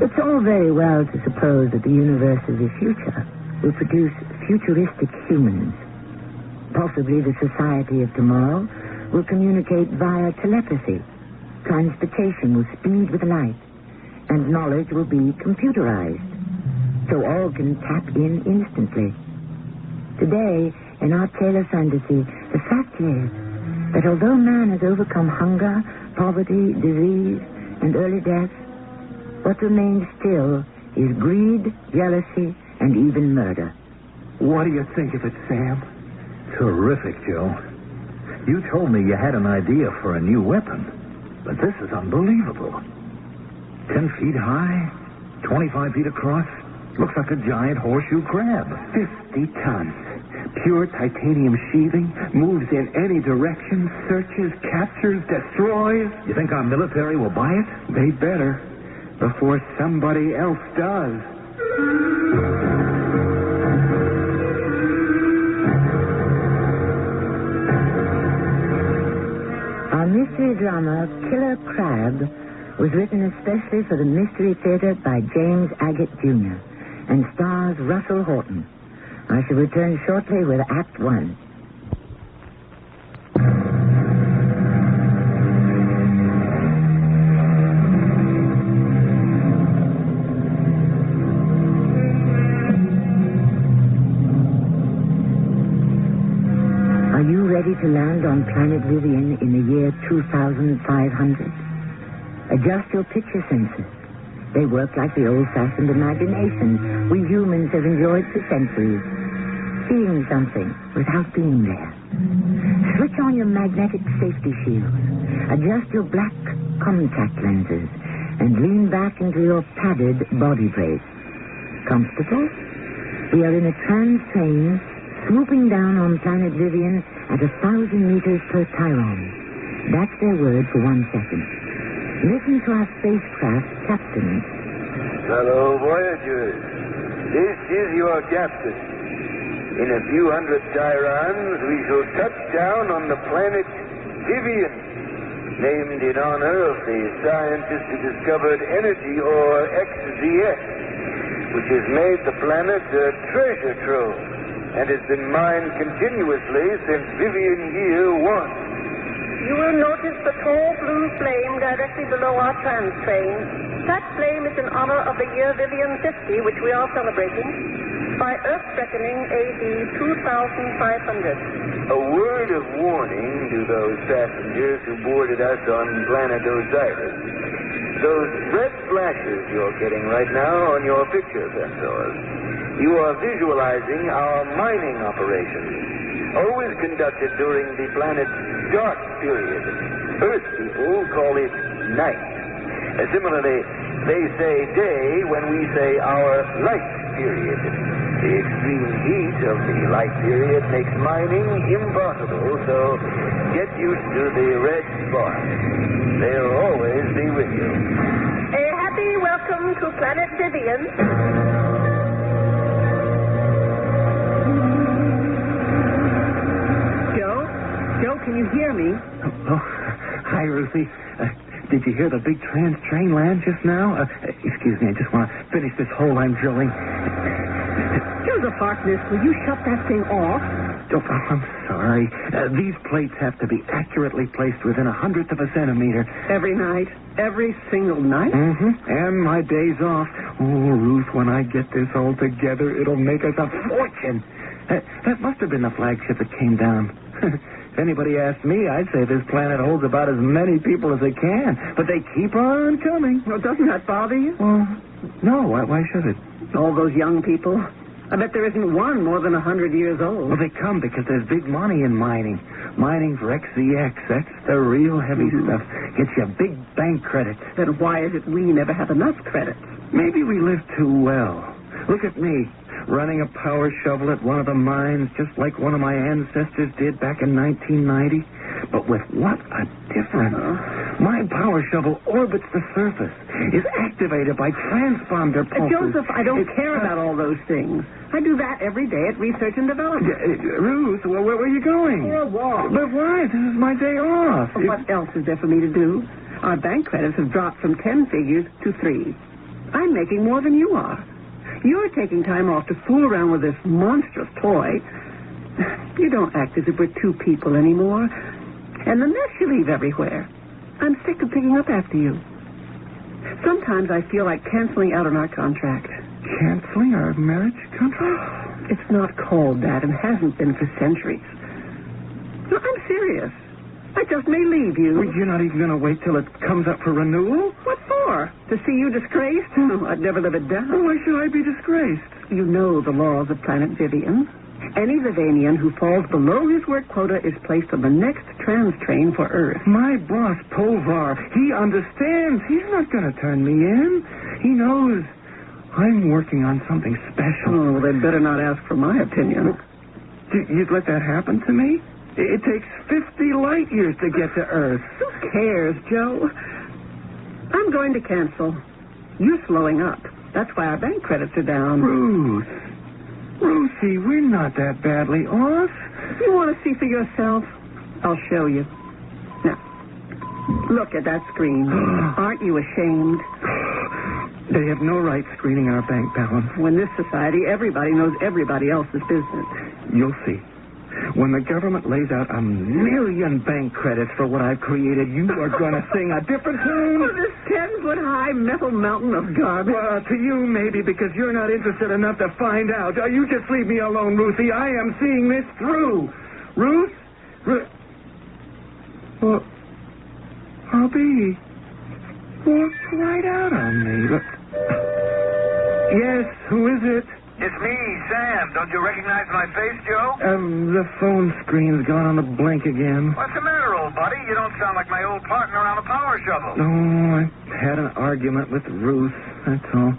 It's all very well to suppose that the universe of the future will produce futuristic humans. Possibly the society of tomorrow will communicate via telepathy. Transportation will speed with light, and knowledge will be computerized, so all can tap in instantly. Today, in our tale of fantasy, the fact is that although man has overcome hunger, poverty, disease, and early death, what remains still is greed, jealousy, and even murder. What do you think of it, Sam? Terrific, Joe. You told me you had an idea for a new weapon, but this is unbelievable. 10 feet high, 25 feet across, looks like a giant horseshoe crab. 50 tons. Pure titanium sheathing, moves in any direction, searches, captures, destroys. You think our military will buy it? They better, before somebody else does. Our mystery drama, Killer Crab, was written especially for the Mystery Theater by James Agate, Jr. and stars Russell Horton. I shall return shortly with Act 1. Are you ready to land on planet Vivian in the year 2500? Adjust your picture sensors. They work like the old-fashioned imagination we humans have enjoyed for centuries. Seeing something without being there. Switch on your magnetic safety shields. Adjust your black contact lenses and lean back into your padded body brace. Comfortable? We are in a trans train swooping down on planet Vivian at 1,000 meters per Chiron. That's their word for 1 second. Listen to our spacecraft captain. Hello, Voyagers. This is your captain. In a few hundred Chirons, we shall touch down on the planet Vivian, named in honor of the scientist who discovered energy, or XZX, which has made the planet a treasure trove and has been mined continuously since Vivian Year 1. You will notice the tall blue flame directly below our trans train. That flame is in honor of the year Vivian 50, which we are celebrating, by Earth reckoning AD 2500. A word of warning to those passengers who boarded us on planet Osiris. Those red flashes you're getting right now on your picture sensors, you are visualizing our mining operations, always conducted during the planet's dark period. Earth people call it night. Similarly, they say day when we say our light period. The extreme heat of the light period makes mining impossible, so get used to the red sparks. They'll always be with you. A happy welcome to planet Vivian. Joe, can you hear me? Oh, hi, Ruthie. Did you hear the big trans train land just now? Excuse me, I just want to finish this hole I'm drilling. Joseph Harkness, will you shut that thing off? Oh, I'm sorry. These plates have to be accurately placed within 1/100 of a centimeter. Every night? Every single night? Mm-hmm. And my days off. Oh, Ruth, when I get this all together, it'll make us a fortune. That must have been the flagship that came down. If anybody asked me, I'd say this planet holds about as many people as it can. But they keep on coming. Well, doesn't that bother you? Well, no. Why should it? All those young people. I bet there isn't one more than 100 years old. Well, they come because there's big money in mining. Mining for XZX. That's the real heavy stuff. Gets you big bank credits. Then why is it we never have enough credits? Maybe we live too well. Look at me. running a power shovel at one of the mines, just like one of my ancestors did back in 1990. But with what a difference. My power shovel orbits the surface, is activated by transponder pulses. Joseph, I don't care about all those things. I do that every day at research and development. Ruth, where are you going? For a walk. But why? This is my day off. What else is there for me to do? Our bank credits have dropped from 10 figures to 3. I'm making more than you are. You're taking time off to fool around with this monstrous toy. You don't act as if we're two people anymore. And the mess you leave everywhere. I'm sick of picking up after you. Sometimes I feel like canceling out on our contract. Canceling our marriage contract? It's not called that and hasn't been for centuries. No, I'm serious. I just may leave you. Well, you're not even going to wait till it comes up for renewal? What for? To see you disgraced? No, I'd never live it down. Well, why should I be disgraced? You know the laws of planet Vivian. Any Vivianian who falls below his work quota is placed on the next trans train for Earth. My boss, Povar, he understands. He's not going to turn me in. He knows I'm working on something special. Oh, they'd better not ask for my opinion. You'd let that happen to me? It takes 50 light years to get to Earth. Who cares, Joe? I'm going to cancel. You're slowing up. That's why our bank credits are down. Ruthie, we're not that badly off. You want to see for yourself? I'll show you. Now, look at that screen. Aren't you ashamed? They have no right screening our bank balance. In this society, everybody knows everybody else's business. You'll see. When the government lays out 1 million bank credits for what I've created, you are going to sing a different tune. This 10-foot-high metal mountain of garbage. Well, to you, maybe, because you're not interested enough to find out. You just leave me alone, Ruthie. I am seeing this through. Ruth? Well, Hubby walked right out on me. Look. Yes, who is it? It's me, Sam. Don't you recognize my face, Joe? The phone screen's gone on the blink again. What's the matter, old buddy? You don't sound like my old partner on a power shovel. Oh, I had an argument with Ruth, that's all.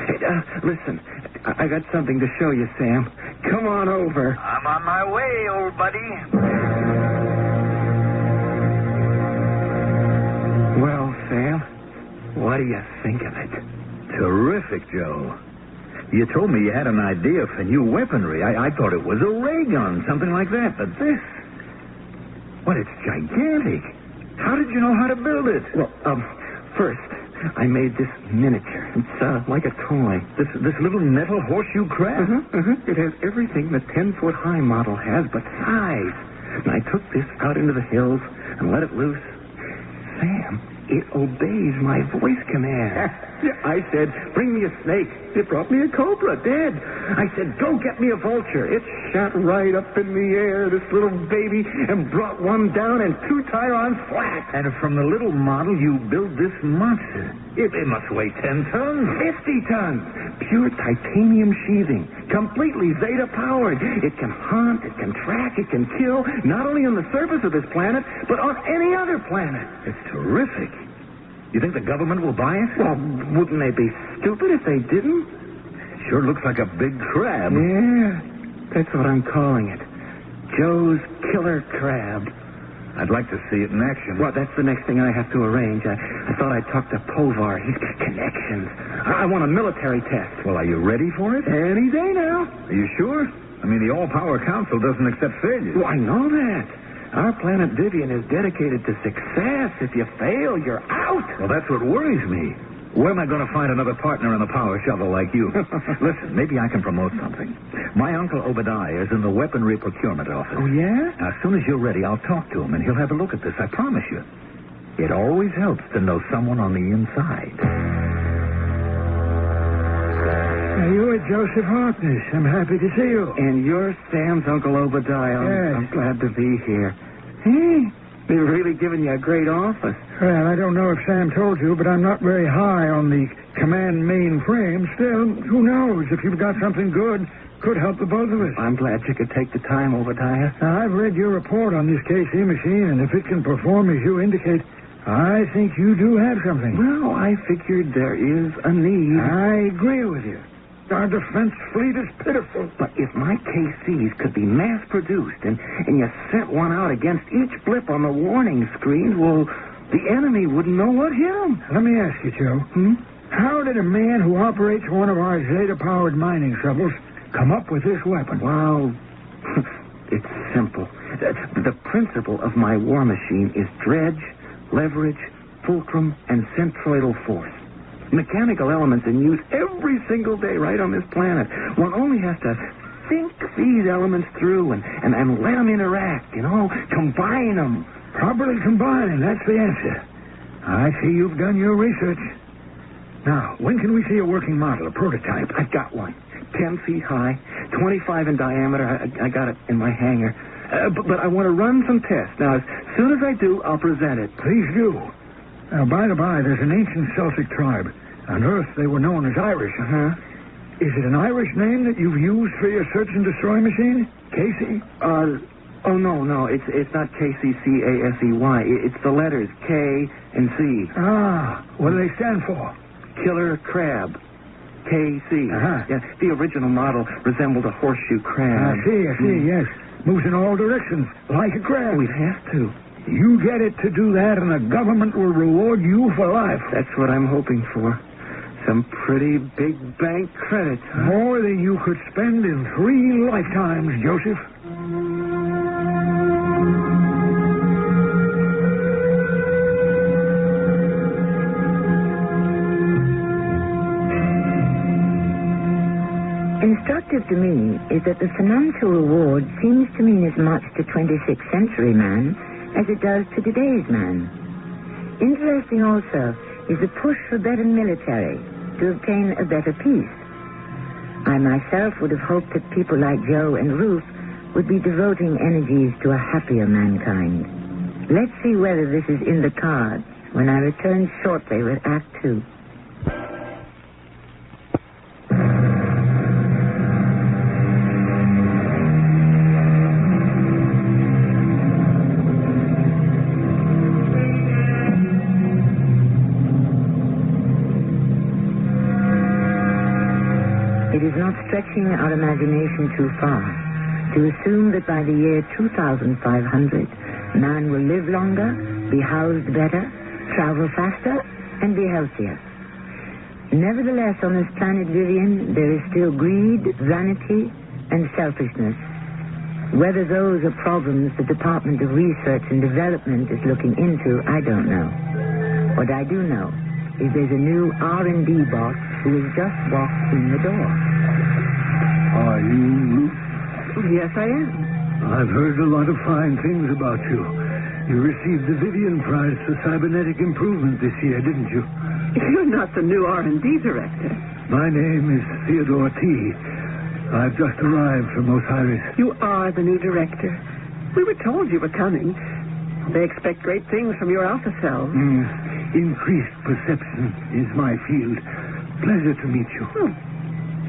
Hey, listen, I got something to show you, Sam. Come on over. I'm on my way, old buddy. Well, Sam, what do you think of it? Terrific, Joe. You told me you had an idea for new weaponry. I thought it was a ray gun, something like that. But this... Well, it's gigantic. How did you know how to build it? Well, first, I made this miniature. It's like a toy. This little metal horseshoe crab? It has everything the 10-foot-high model has, but size. And I took this out into the hills and let it loose. Sam, it obeys my voice command. I said, bring me a snake. It brought me a cobra, dead. I said, go get me a vulture. It shot right up in the air, this little baby, and brought one down and 2 Tyrons flat. And from the little model, you built this monster. It must weigh 10 tons. 50 tons. Pure titanium sheathing. Completely Zeta-powered. It can hunt, it can track, it can kill, not only on the surface of this planet, but on any other planet. It's terrific. You think the government will buy it? Well, wouldn't they be stupid if they didn't? Sure looks like a big crab. Yeah, that's what I'm calling it. Joe's killer crab. I'd like to see it in action. Well, that's the next thing I have to arrange. I thought I'd talk to Povar. He's got connections. I want a military test. Well, are you ready for it? Any day now. Are you sure? I mean, the All-Power Council doesn't accept failures. Well, I know that. Our planet Vivian is dedicated to success. If you fail, you're out. Well, that's what worries me. Where am I going to find another partner in the power shovel like you? Listen, maybe I can promote something. My uncle Obadiah is in the weaponry procurement office. Oh, yeah? Now, as soon as you're ready, I'll talk to him, and he'll have a look at this, I promise you. It always helps to know someone on the inside. You're Joseph Harkness. I'm happy to see you. And you're Sam's Uncle Obadiah. Yes. I'm glad to be here. Hey, they're really giving you a great office. Well, I don't know if Sam told you, but I'm not very high on the command mainframe. Still, who knows? If you've got something good, could help the both of us. I'm glad you could take the time, Obadiah. Now, I've read your report on this KC machine, and if it can perform as you indicate, I think you do have something. Well, I figured there is a need. I agree with you. Our defense fleet is pitiful. But if my KCs could be mass-produced and you sent one out against each blip on the warning screens, well, the enemy wouldn't know what hit them. Let me ask you, Joe. How did a man who operates one of our Zeta-powered mining shovels come up with this weapon? Well, it's simple. The principle of my war machine is dredge, leverage, fulcrum, and centroidal force. Mechanical elements in use every single day right on this planet. One only has to think these elements through and let them interact, combine them. Properly combined, that's the answer. I see you've done your research. Now, when can we see a working model, a prototype? I've got one. 10 feet high, 25 in diameter. I got it in my hangar. But I want to run some tests. Now, as soon as I do, I'll present it. Please do. Now, by the by, there's an ancient Celtic tribe. On Earth, they were known as Irish. Is it an Irish name that you've used for your search and destroy machine? Casey? Oh, no. It's not KCCASEY. It's the letters K and C. Ah, what do they stand for? Killer crab. KC. Yeah, the original model resembled a horseshoe crab. I see, yes. Moves in all directions, like a crab. We'd have to. You get it to do that, and the government will reward you for life. That's what I'm hoping for. Some pretty big bank credit. More than you could spend in 3 lifetimes, Joseph. Instructive to me is that the financial reward seems to mean as much to 26th century man as it does to today's man. Interesting also is the push for better military to obtain a better peace. I myself would have hoped that people like Joe and Ruth would be devoting energies to a happier mankind. Let's see whether this is in the cards when I return shortly with Act 2. It is not stretching our imagination too far to assume that by the year 2500, man will live longer, be housed better, travel faster, and be healthier. Nevertheless, on this planet Vivian, there is still greed, vanity, and selfishness. Whether those are problems the Department of Research and Development is looking into, I don't know. What I do know is there's a new R&D boss who has just walked in the door. Are you Ruth? Yes, I am. I've heard a lot of fine things about you. You received the Vivian Prize for Cybernetic Improvement this year, didn't you? You're not the new R&D director. My name is Theodore T. I've just arrived from Osiris. You are the new director. We were told you were coming. They expect great things from your alpha cells. Increased perception is my field. Pleasure to meet you.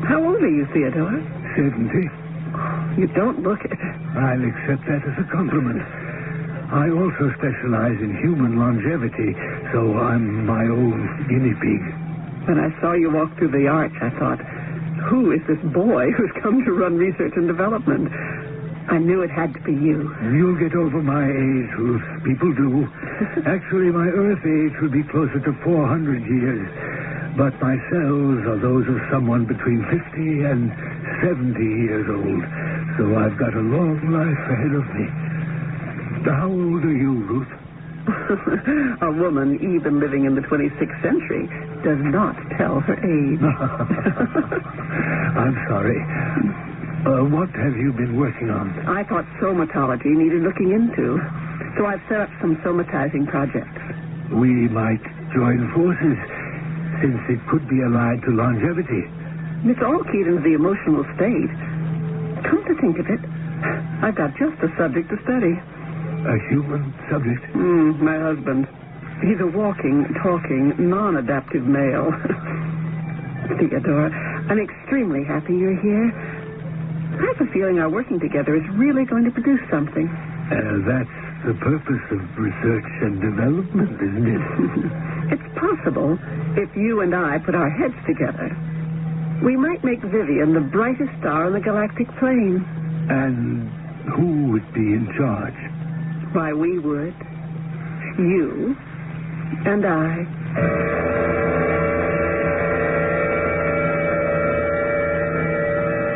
How old are you, Theodore? 70. You don't look it. I'll accept that as a compliment. I also specialize in human longevity, so I'm my own guinea pig. When I saw you walk through the arch, I thought, who is this boy who's come to run research and development? I knew it had to be you. You'll get over my age, Ruth. People do. Actually, my Earth age would be closer to 400 years. But my cells are those of someone between 50 and 70 years old. So I've got a long life ahead of me. How old are you, Ruth? A woman, even living in the 26th century, does not tell her age. I'm sorry. What have you been working on? I thought somatology needed looking into. So I've set up some somatizing projects. We might join forces, since it could be allied to longevity. It's all keyed into the emotional state. Come to think of it, I've got just the subject to study. A human subject? My husband. He's a walking, talking, non-adaptive male. Theodore, I'm extremely happy you're here. I have a feeling our working together is really going to produce something. That's the purpose of research and development, isn't it? It's possible if you and I put our heads together. We might make Vivian the brightest star on the galactic plane. And who would be in charge? Why, we would. You and I.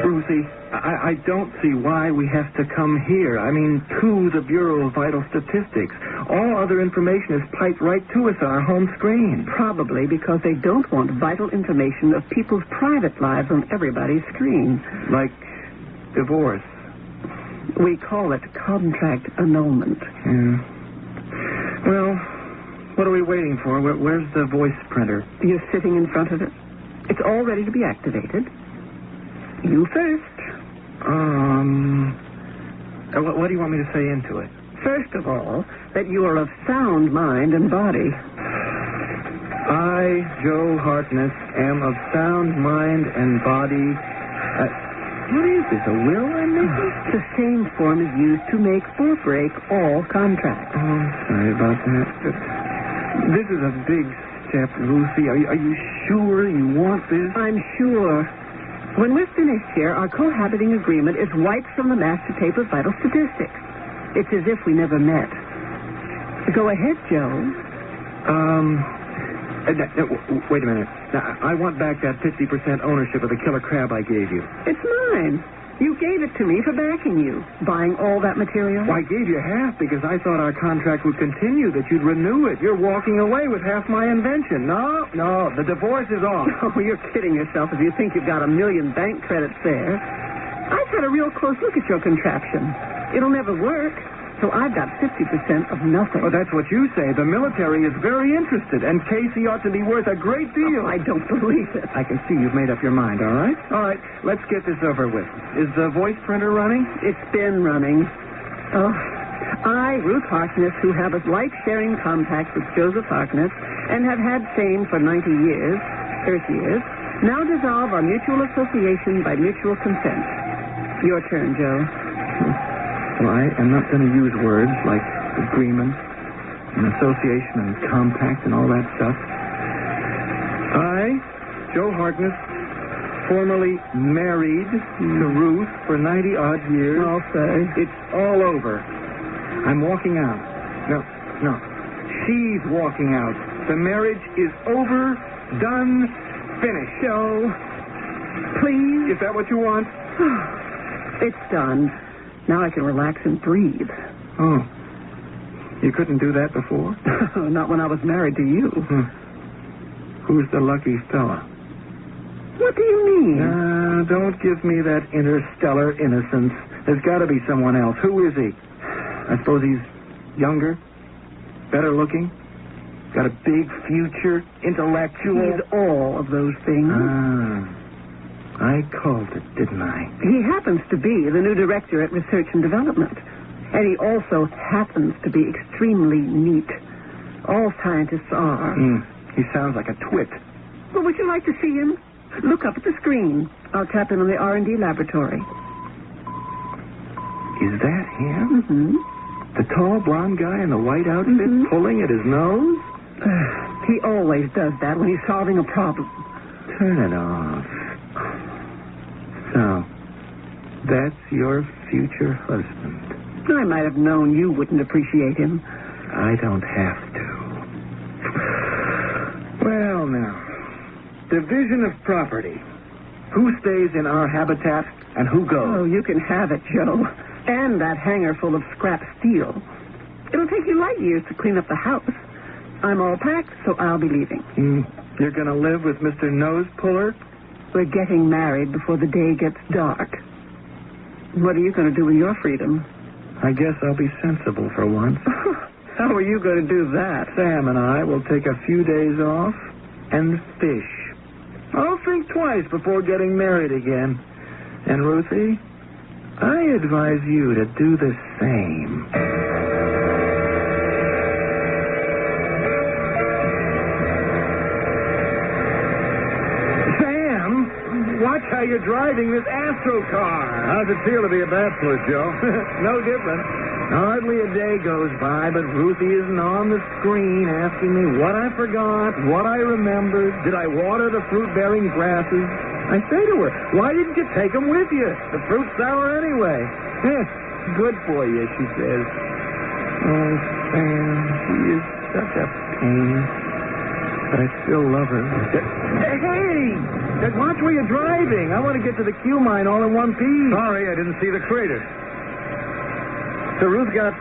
Ruthie, I don't see why we have to come here. I mean, to the Bureau of Vital Statistics. All other information is piped right to us on our home screen. Probably because they don't want vital information of people's private lives on everybody's screen. Like divorce. We call it contract annulment. Yeah. Well, what are we waiting for? Where's the voice printer? You're sitting in front of it. It's all ready to be activated. You first. What do you want me to say into it? First of all, that you are of sound mind and body. I, Joe Harkness, am of sound mind and body. What is this, a will I'm making? The same form is used to make or break all contracts. Oh, sorry about that. This is a big step, Lucy. Are you sure you want this? I'm sure. When we're finished here, our cohabiting agreement is wiped from the master tape of vital statistics. It's as if we never met. Go ahead, Joe. Wait a minute. Now, I want back that 50% ownership of the killer crab I gave you. It's mine. You gave it to me for backing you. Buying all that material? Well, I gave you half because I thought our contract would continue, that you'd renew it. You're walking away with half my invention. No, the divorce is off. Oh, you're kidding yourself if you think you've got 1 million bank credits there. I've had a real close look at your contraption. It'll never work. So I've got 50% of nothing. Well, that's what you say. The military is very interested, and Casey ought to be worth a great deal. Oh, I don't believe it. I can see you've made up your mind, all right? All right, let's get this over with. Is the voice printer running? It's been running. Oh, I, Ruth Harkness, who have a life-sharing compact with Joseph Harkness and have had same for 90 years, Earth years, now dissolve our mutual association by mutual consent. Your turn, Joe. Well, I am not going to use words like agreement and association and compact and all that stuff. I, Joe Harkness, formerly married to Ruth for 90-odd years. I'll say. It's all over. I'm walking out. No. She's walking out. The marriage is over, done, finished. Joe, please. Is that what you want? It's done. Now I can relax and breathe. Oh. You couldn't do that before? Not when I was married to you. Who's the lucky fella? What do you mean? Don't give me that interstellar innocence. There's got to be someone else. Who is he? I suppose he's younger, better looking, got a big future, intellectual. He's all of those things. I called it, didn't I? He happens to be the new director at Research and Development. And he also happens to be extremely neat. All scientists are. He sounds like a twit. Well, would you like to see him? Look up at the screen. I'll tap in on the R&D laboratory. Is that him? Mm-hmm. The tall blonde guy in the white outfit pulling at his nose? He always does that when he's solving a problem. Turn it off. So, that's your future husband. I might have known you wouldn't appreciate him. I don't have to. Well, now, division of property. Who stays in our habitat and who goes? Oh, you can have it, Joe. And that hangar full of scrap steel. It'll take you light years to clean up the house. I'm all packed, so I'll be leaving. You're going to live with Mr. Nose Puller? We're getting married before the day gets dark. What are you going to do with your freedom? I guess I'll be sensible for once. How are you going to do that? Sam and I will take a few days off and fish. I'll think twice before getting married again. And, Ruthie, I advise you to do the same. Watch how you're driving this Astro car. How's it feel to be a bachelor, Joe? No different. Hardly a day goes by, but Ruthie isn't on the screen asking me what I forgot, what I remembered. Did I water the fruit-bearing grasses? I say to her, why didn't you take them with you? The fruit's sour anyway. Good for you, she says. Oh, Sam, she is such a pain. But I still love her. Hey! Watch where you're driving. I want to get to the Q mine all in one piece. Sorry, I didn't see the crater. So Ruth got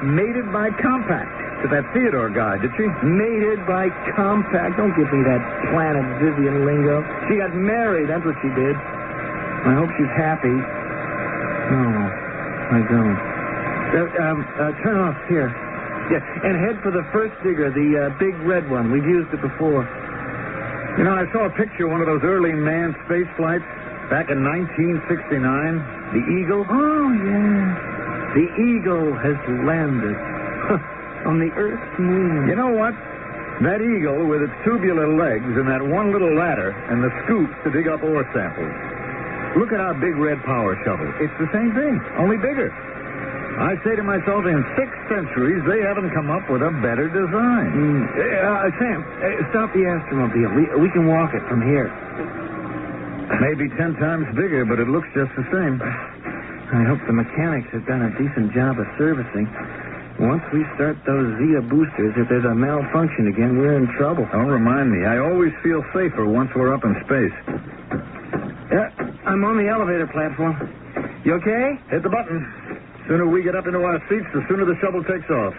mated by compact to that Theodore guy, did she? Mated by compact. Don't give me that Planet Vivian lingo. She got married. That's what she did. I hope she's happy. No, I don't. Turn off here. Yeah, and head for the first digger, the big red one. We've used it before. You know, I saw a picture of one of those early manned space flights back in 1969. The Eagle. Oh, yeah. The Eagle has landed on the Earth's moon. You know what? That Eagle with its tubular legs and that one little ladder and the scoops to dig up ore samples. Look at our big red power shovel. It's the same thing, only bigger. I say to myself, in 6 centuries, they haven't come up with a better design. Sam, stop the Astromobile. We can walk it from here. Maybe 10 times bigger, but it looks just the same. I hope the mechanics have done a decent job of servicing. Once we start those Zia boosters, if there's a malfunction again, we're in trouble. Don't remind me. I always feel safer once we're up in space. I'm on the elevator platform. You okay? Hit the button. Sooner we get up into our seats, the sooner the shuttle takes off.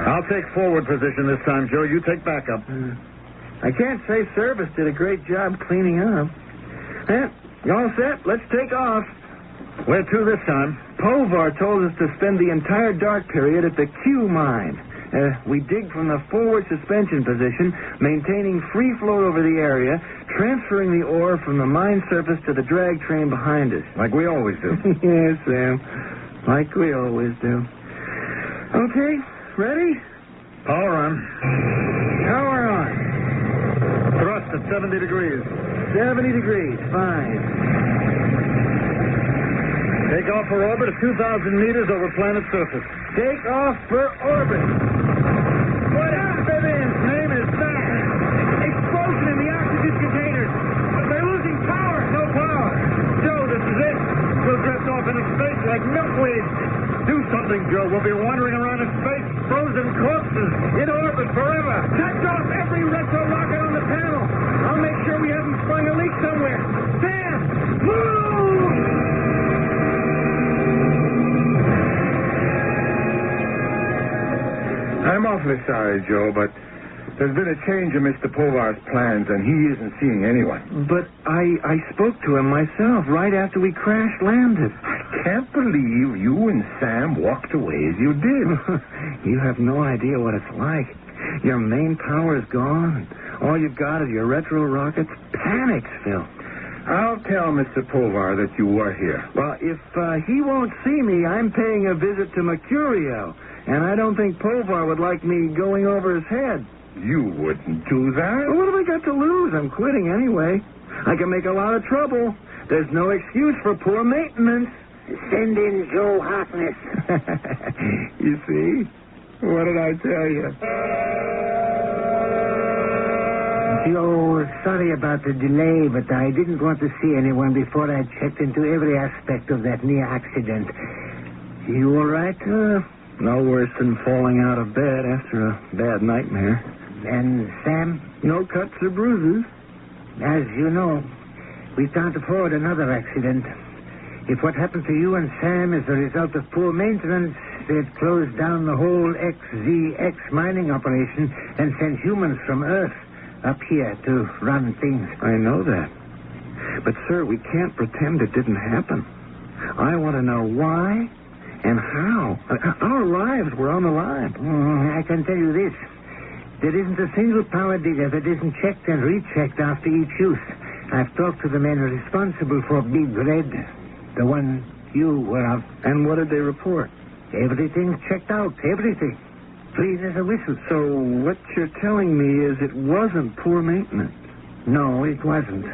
I'll take forward position this time, Joe. You take backup. I can't say service did a great job cleaning up. You all set? Let's take off. Where to this time? Povar told us to spend the entire dark period at the Q mine. We dig from the forward suspension position, maintaining free flow over the area, transferring the ore from the mine surface to the drag train behind us. Like we always do. Yes, Sam. Like we always do. Okay, ready? Power on. Power on. Thrust at 70 degrees. 70 degrees, fine. Take off for orbit at 2,000 meters over planet surface. Take off for orbit. What is Vivian's name is that? Explosion in the oxygen containers. They're losing power. No power. Joe, this is it. We'll drift off into space like milkweed. Do something, Joe. We'll be wandering around in space, frozen corpses, in orbit forever. Touch off every retro rocket on the panel. I'll make sure we haven't sprung a leak somewhere. Sam, move! I'm awfully sorry, Joe, but there's been a change in Mr. Povar's plans, and he isn't seeing anyone. But I spoke to him myself right after we crash-landed. I can't believe you and Sam walked away as you did. You have no idea what it's like. Your main power is gone. All you've got is your retro rockets. Panic's, Phil. I'll tell Mr. Povar that you were here. Well, if he won't see me, I'm paying a visit to Mercurio. And I don't think Povar would like me going over his head. You wouldn't do that? Well, what have I got to lose? I'm quitting anyway. I can make a lot of trouble. There's no excuse for poor maintenance. Send in Joe Harkness. You see? What did I tell you? Joe, sorry about the delay, but I didn't want to see anyone before I checked into every aspect of that near accident. You all right? No worse than falling out of bed after a bad nightmare. And Sam? No cuts or bruises. As you know, we can't afford another accident. If what happened to you and Sam is the result of poor maintenance, they'd close down the whole XZX mining operation and send humans from Earth up here to run things. I know that. But, sir, we can't pretend it didn't happen. I want to know why and how. Our lives were on the line. I can tell you this. There isn't a single power digger that isn't checked and rechecked after each use. I've talked to the men responsible for Big Red, the one you were of. And what did they report? Everything's checked out. Everything. Clean as a whistle. So what you're telling me is it wasn't poor maintenance? No, it wasn't.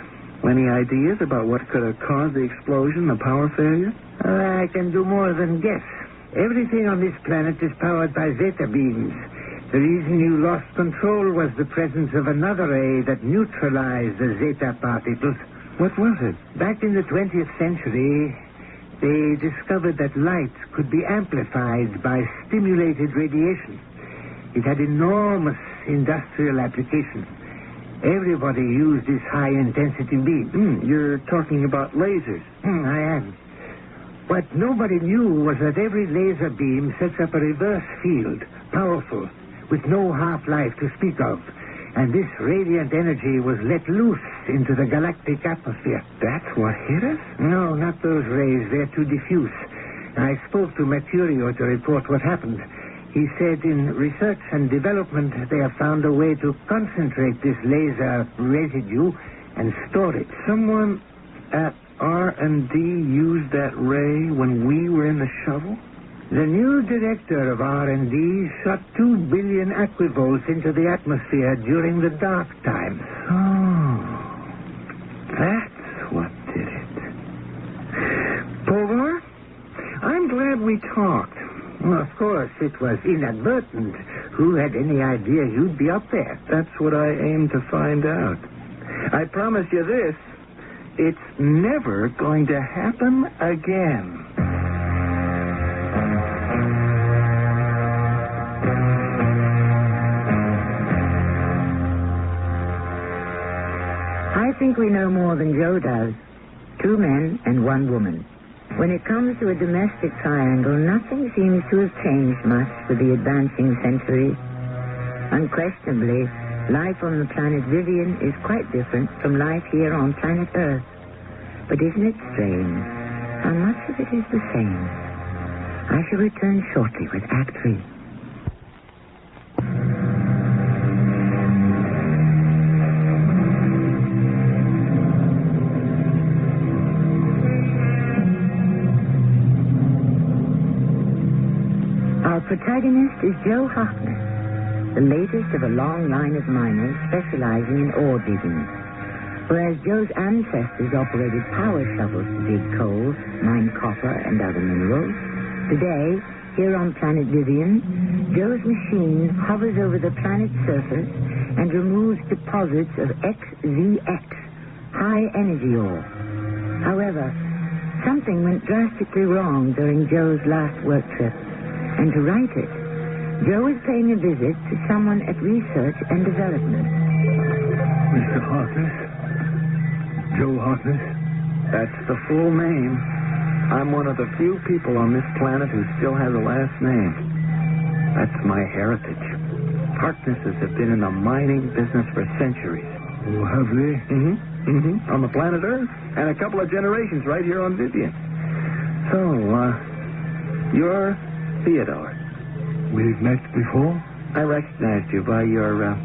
Any ideas about what could have caused the explosion, the power failure? I can do more than guess. Everything on this planet is powered by zeta beams. The reason you lost control was the presence of another ray that neutralized the zeta particles. What was it? Back in the 20th century, they discovered that light could be amplified by stimulated radiation. It had enormous industrial applications. Everybody used this high-intensity beam. You're talking about lasers. I am. What nobody knew was that every laser beam sets up a reverse field, powerful, with no half-life to speak of. And this radiant energy was let loose into the galactic atmosphere. That's what hit us? No, not those rays. They're too diffuse. I spoke to Mercurio to report what happened. He said in research and development, they have found a way to concentrate this laser residue and store it. Someone at R&D used that ray when we were in the shuttle? The new director of R&D shot 2 billion aquivolts into the atmosphere during the dark times. Oh, that's what did it. Povar, I'm glad we talked. Well, of course, it was inadvertent. Who had any idea you'd be up there? That's what I aim to find out. I promise you this, it's never going to happen again. I think we know more than Joe does. 2 men and 1 woman. When it comes to a domestic triangle, nothing seems to have changed much with the advancing centuries. Unquestionably, life on the planet Vivian is quite different from life here on planet Earth. But isn't it strange how much of it is the same? I shall return shortly with Act 3. Our protagonist is Joe Harkness, the latest of a long line of miners specializing in ore digging. Whereas Joe's ancestors operated power shovels to dig coal, mine copper, and other minerals, today, here on planet Vivian, Joe's machine hovers over the planet's surface and removes deposits of XZX, high-energy ore. However, something went drastically wrong during Joe's last work trip. And to right it, Joe is paying a visit to someone at Research and Development. Mr. Harkness? Joe Harkness? That's the full name. I'm one of the few people on this planet who still has a last name. That's my heritage. Harknesses have been in the mining business for centuries. Oh, have they? On the planet Earth. And a couple of generations right here on Vivian. So, you're Theodore. We've met before? I recognized you by your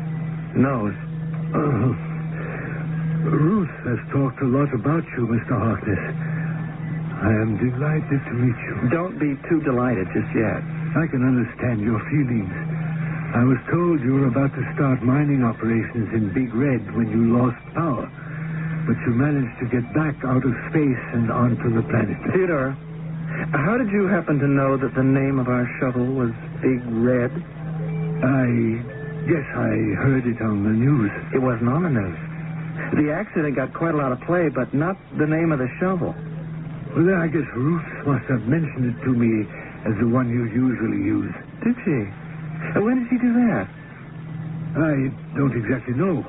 nose. Ruth has talked a lot about you, Mr. Harkness. I am delighted to meet you. Don't be too delighted just yet. I can understand your feelings. I was told you were about to start mining operations in Big Red when you lost power. But you managed to get back out of space and onto the planet. Theodore, how did you happen to know that the name of our shuttle was Big Red? I guess I heard it on the news. It wasn't on the news. The accident got quite a lot of play, but not the name of the shovel. Well, then I guess Ruth must have mentioned it to me as the one you usually use. Did she? When did she do that? I don't exactly know.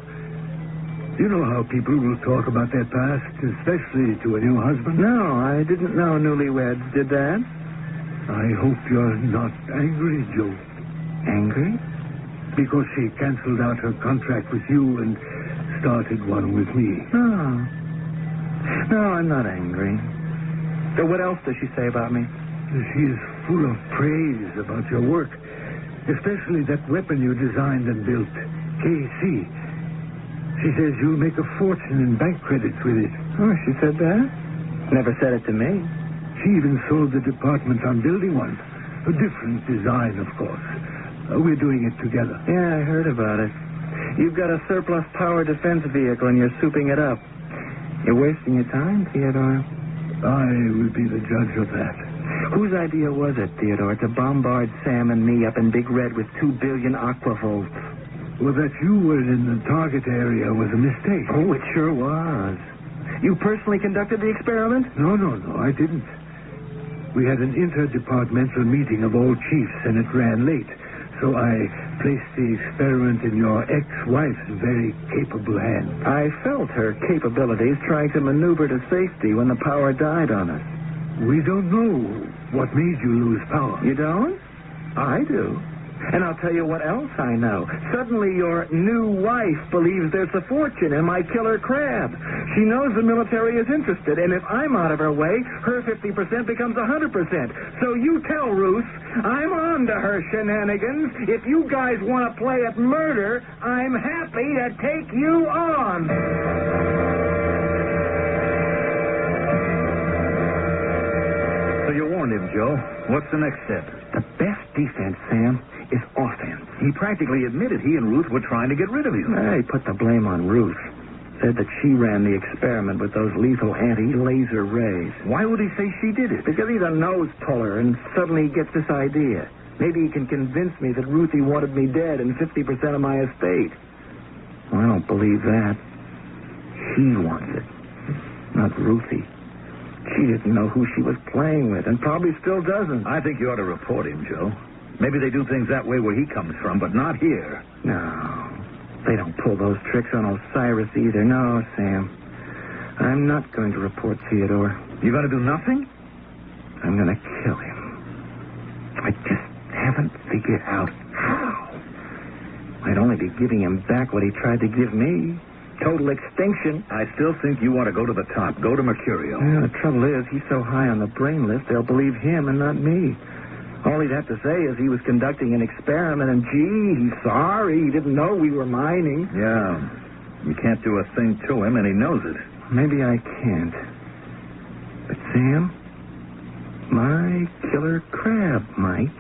You know how people will talk about their past, especially to a new husband? No, I didn't know newlyweds did that. I hope you're not angry, Joe. Angry? Because she canceled out her contract with you and started one with me. No, I'm not angry. So what else does she say about me? She is full of praise about your work, especially that weapon you designed and built, KC. She says you'll make a fortune in bank credits with it. Oh, she said that? Never said it to me. She even sold the department on building one. A different design, of course. We're doing it together. Yeah, I heard about it. You've got a surplus power defense vehicle and you're souping it up. You're wasting your time, Theodore. I will be the judge of that. Whose idea was it, Theodore, to bombard Sam and me up in Big Red with 2 billion aquavolts? Well, that you were in the target area was a mistake. Oh, it sure was. You personally conducted the experiment? No, I didn't. We had an interdepartmental meeting of all chiefs, and it ran late. So I placed the experiment in your ex-wife's very capable hands. I felt her capabilities trying to maneuver to safety when the power died on us. We don't know what made you lose power. You don't? I do. And I'll tell you what else I know. Suddenly your new wife believes there's a fortune in my killer crab. She knows the military is interested, and if I'm out of her way, her 50% becomes 100%. So you tell Ruth, I'm on to her shenanigans. If you guys want to play at murder, I'm happy to take you on. So you warned him, Joe. What's the next step? The best defense, Sam, is offense. He practically admitted he and Ruth were trying to get rid of you. He put the blame on Ruth. Said that she ran the experiment with those lethal anti-laser rays. Why would he say she did it? Because he's a nose puller, and suddenly he gets this idea. Maybe he can convince me that Ruthie wanted me dead and 50% of my estate. Well, I don't believe that. He wants it, not Ruthie. She didn't know who she was playing with, and probably still doesn't. I think you ought to report him, Joe. Maybe they do things that way where he comes from, but not here. No, they don't pull those tricks on Osiris either. No, Sam. I'm not going to report Theodore. You going to do nothing? I'm going to kill him. I just haven't figured out how. I'd only be giving him back what he tried to give me. Total extinction. I still think you want to go to the top. Go to Mercurio. Yeah, the trouble is, he's so high on the brain list, they'll believe him and not me. All he'd have to say is he was conducting an experiment, and gee, he's sorry. He didn't know we were mining. Yeah. You can't do a thing to him, and he knows it. Maybe I can't. But, Sam, my killer crab might.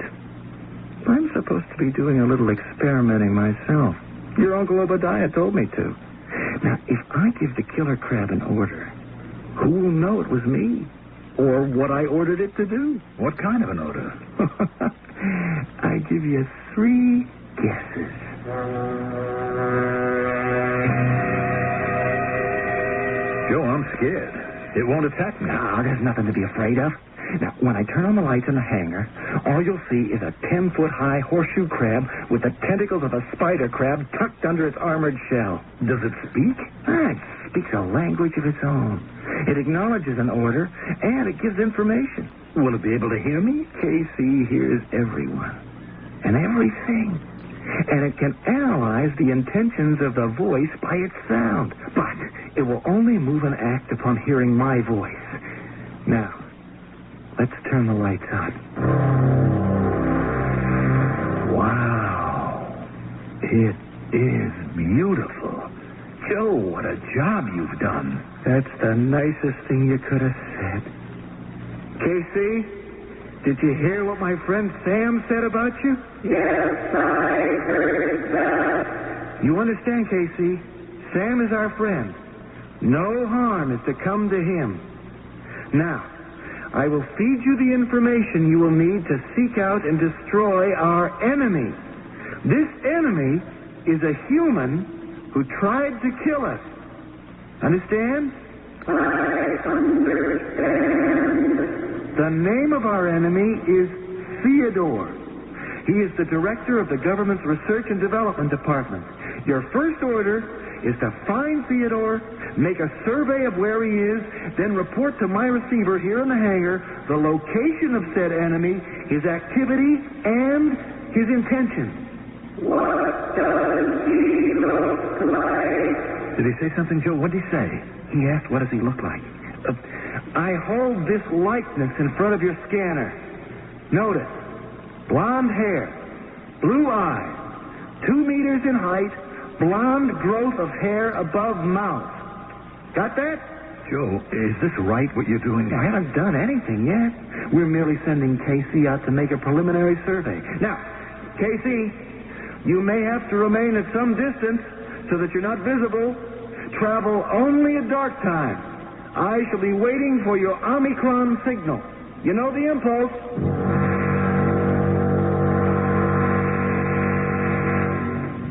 I'm supposed to be doing a little experimenting myself. Your Uncle Obadiah told me to. Now, if I give the killer crab an order, who will know it was me? Or what I ordered it to do? What kind of an order? I give you 3 guesses. Joe, I'm scared. It won't attack me. No, there's nothing to be afraid of. Now, when I turn on the lights in the hangar, all you'll see is a 10-foot-high horseshoe crab with the tentacles of a spider crab tucked under its armored shell. Does it speak? It speaks a language of its own. It acknowledges an order, and it gives information. Will it be able to hear me? KC hears everyone and everything. And it can analyze the intentions of the voice by its sound. But it will only move and act upon hearing my voice. Now, let's turn the lights on. Wow. It is beautiful. Joe, what a job you've done. That's the nicest thing you could have said. Casey, did you hear what my friend Sam said about you? Yes, I heard that. You understand, Casey? Sam is our friend. No harm is to come to him. Now, I will feed you the information you will need to seek out and destroy our enemy. This enemy is a human who tried to kill us. Understand? I understand. The name of our enemy is Theodore. He is the director of the government's Research and Development Department. Your first order is to find Theodore, make a survey of where he is, then report to my receiver here in the hangar the location of said enemy, his activity, and his intentions. What does he look like? Did he say something, Joe? What did he say? He asked, what does he look like? I hold this likeness in front of your scanner. Notice, blonde hair, blue eyes, 2 meters in height, blonde growth of hair above mouth. Got that? Joe, is this right, what you're doing? I haven't done anything yet. We're merely sending Casey out to make a preliminary survey. Now, Casey, you may have to remain at some distance so that you're not visible. Travel only at dark time. I shall be waiting for your Omicron signal. You know the impulse.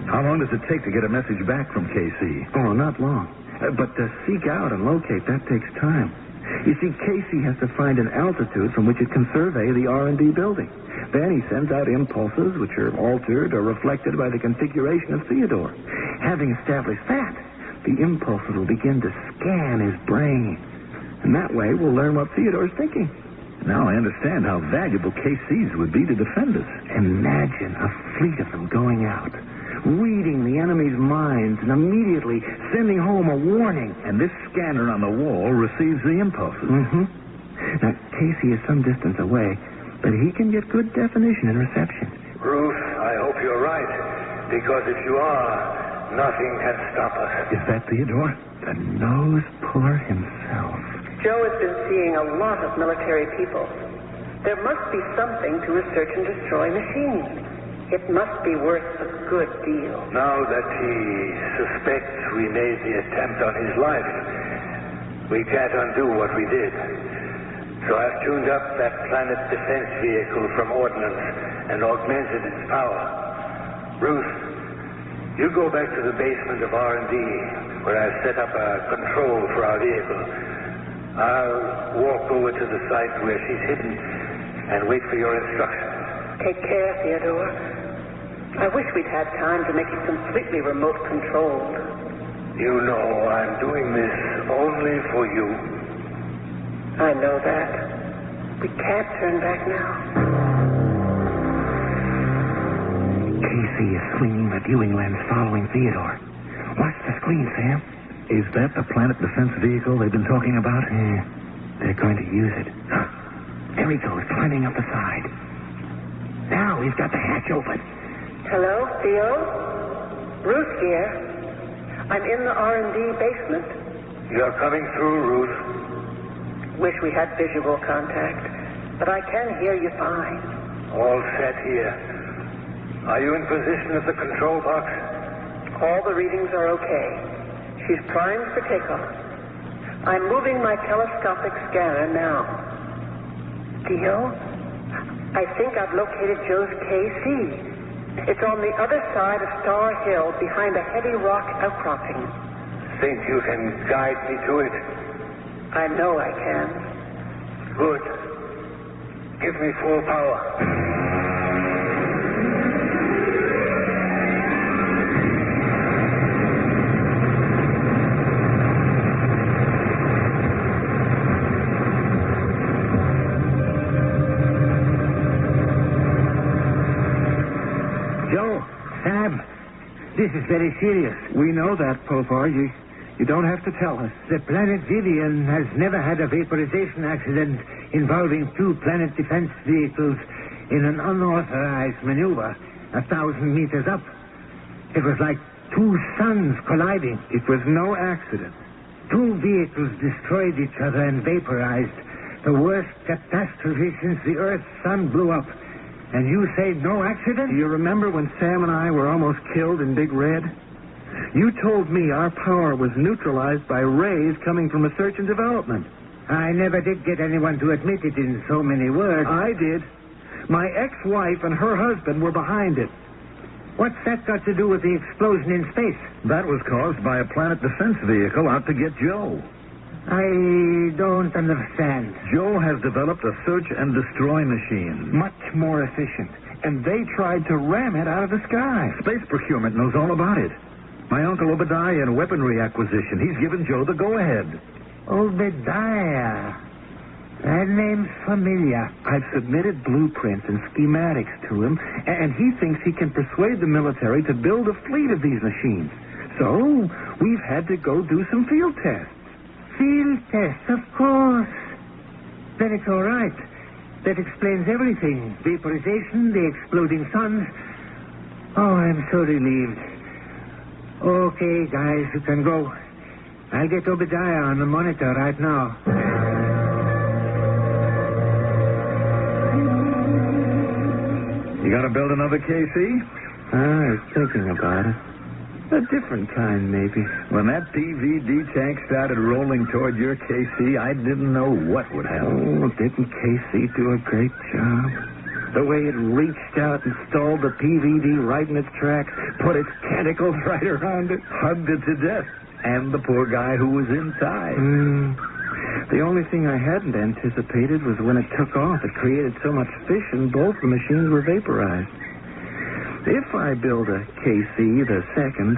How long does it take to get a message back from KC? Oh, not long. But to seek out and locate, that takes time. You see, Casey has to find an altitude from which it can survey the R&D building. Then he sends out impulses which are altered or reflected by the configuration of Theodore. Having established that, the impulses will begin to scan his brain. And that way we'll learn what Theodore's thinking. Now I understand how valuable KCs would be to defend us. Imagine a fleet of them going out, reading the enemy's minds and immediately sending home a warning. And this scanner on the wall receives the impulses. Mm-hmm. Now, Casey is some distance away, but he can get good definition and reception. Ruth, I hope you're right, because if you are, nothing can stop us. Is that Theodore? The nose puller himself. Joe has been seeing a lot of military people. There must be something to a search and destroy machine. It must be worth a good deal. Now that he suspects we made the attempt on his life, we can't undo what we did. So I've tuned up that planet defense vehicle from ordnance and augmented its power. Ruth, you go back to the basement of R&D, where I've set up a control for our vehicle. I'll walk over to the site where she's hidden and wait for your instructions. Take care, Theodore. I wish we'd had time to make it completely remote controlled. You know I'm doing this only for you. I know that. We can't turn back now. Casey is swinging the viewing lens following Theodore. Watch the screen, Sam. Is that the planet defense vehicle they've been talking about? Yeah, they're going to use it. There he goes, climbing up the side. Now he's got the hatch open. Hello, Theo? Ruth here. I'm in the R&D basement. You're coming through, Ruth. Wish we had visual contact, but I can hear you fine. All set here. Are you in position at the control box? All the readings are okay. She's primed for takeoff. I'm moving my telescopic scanner now. Theo, I think I've located Joe's KC. It's on the other side of Star Hill behind a heavy rock outcropping. Think you can guide me to it? I know I can. Good. Give me full power. This is very serious. We know that, Povar. You don't have to tell us. The planet Vivian has never had a vaporization accident involving two planet defense vehicles in an unauthorized maneuver 1,000 meters up. It was like two suns colliding. It was no accident. Two vehicles destroyed each other and vaporized. The worst catastrophe since the Earth's sun blew up. And you say no accident? Do you remember when Sam and I were almost killed in Big Red? You told me our power was neutralized by rays coming from research and development. I never did get anyone to admit it in so many words. I did. My ex-wife and her husband were behind it. What's that got to do with the explosion in space? That was caused by a planet defense vehicle out to get Joe. I don't understand. Joe has developed a search and destroy machine. Much more efficient. And they tried to ram it out of the sky. Space procurement knows all about it. My Uncle Obadiah in weaponry acquisition, he's given Joe the go-ahead. Obadiah. That name's familiar. I've submitted blueprints and schematics to him, and he thinks he can persuade the military to build a fleet of these machines. So we've had to go do some field tests. Field tests, of course. Then it's all right. That explains everything. Vaporization, the exploding suns. Oh, I'm so relieved. Okay, guys, you can go. I'll get Obadiah on the monitor right now. You got to build another KC? I was thinking about it. A different kind, maybe. When that PVD tank started rolling toward your KC, I didn't know what would happen. Oh, didn't KC do a great job? The way it reached out and stalled the PVD right in its tracks, put its tentacles right around it. Hugged it to death. And the poor guy who was inside. The only thing I hadn't anticipated was when it took off, it created so much fission, both the machines were vaporized. If I build a KC, the second,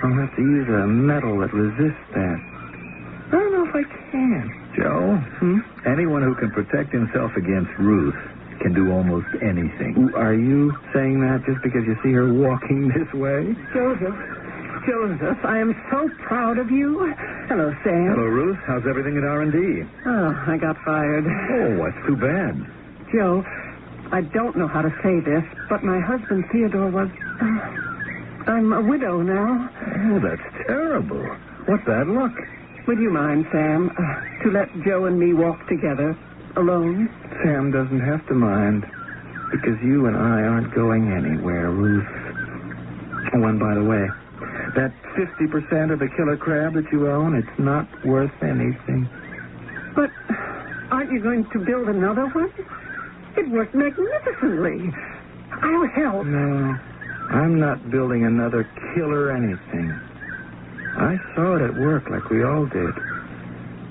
I'll have to use a metal that resists that. I don't know if I can. Joe, anyone who can protect himself against Ruth can do almost anything. Are you saying that just because you see her walking this way? Joseph, I am so proud of you. Hello, Sam. Hello, Ruth. How's everything at R&D? Oh, I got fired. Oh, that's too bad. Joe, I don't know how to say this, but my husband, Theodore, was... I'm a widow now. Oh, that's terrible. What bad luck. Would you mind, Sam, to let Joe and me walk together, alone? Sam doesn't have to mind, because you and I aren't going anywhere, Ruth. Oh, and by the way, that 50% of the killer crab that you own, it's not worth anything. But aren't you going to build another one? It worked magnificently. I'll help. No, I'm not building another killer anything. I saw it at work like we all did.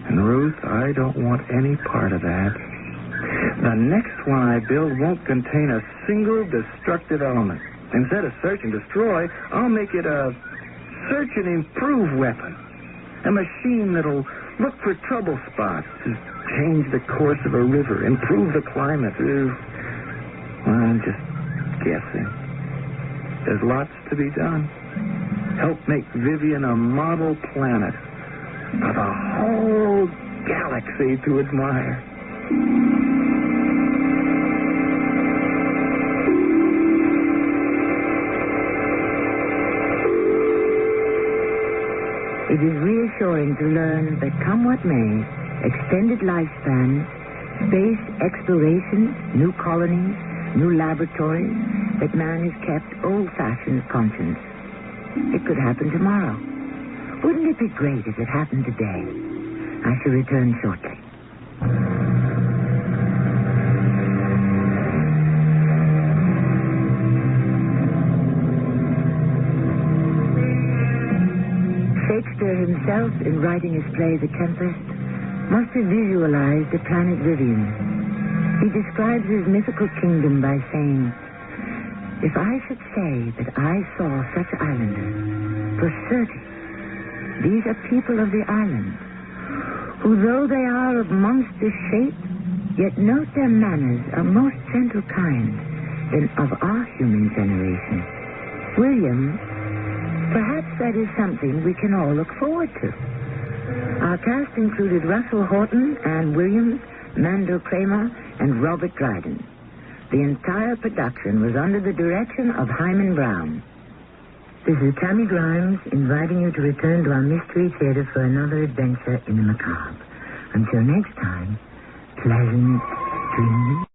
And Ruth, I don't want any part of that. The next one I build won't contain a single destructive element. Instead of search and destroy, I'll make it a search and improve weapon. A machine that'll look for trouble spots, change the course of a river, improve the climate. I'm just guessing. There's lots to be done. Help make Vivian a model planet of a whole galaxy to admire. It is reassuring to learn that, come what may, extended lifespan, space exploration, new colonies, new laboratories, that man is kept old-fashioned conscious. It could happen tomorrow. Wouldn't it be great if it happened today? I shall return shortly. Shakespeare himself, in writing his play The Tempest, must have visualized the planet Vivian. He describes his mythical kingdom by saying, "If I should say that I saw such islanders, for certain, these are people of the island, who though they are of monstrous shape, yet note their manners are most gentle kind than of our human generation. William, perhaps that is something we can all look forward to." Our cast included Russell Horton, Ann Williams, Mandel Kramer, and Robert Dryden. The entire production was under the direction of Hyman Brown. This is Tammy Grimes inviting you to return to our Mystery Theater for another adventure in the macabre. Until next time, pleasant dreams.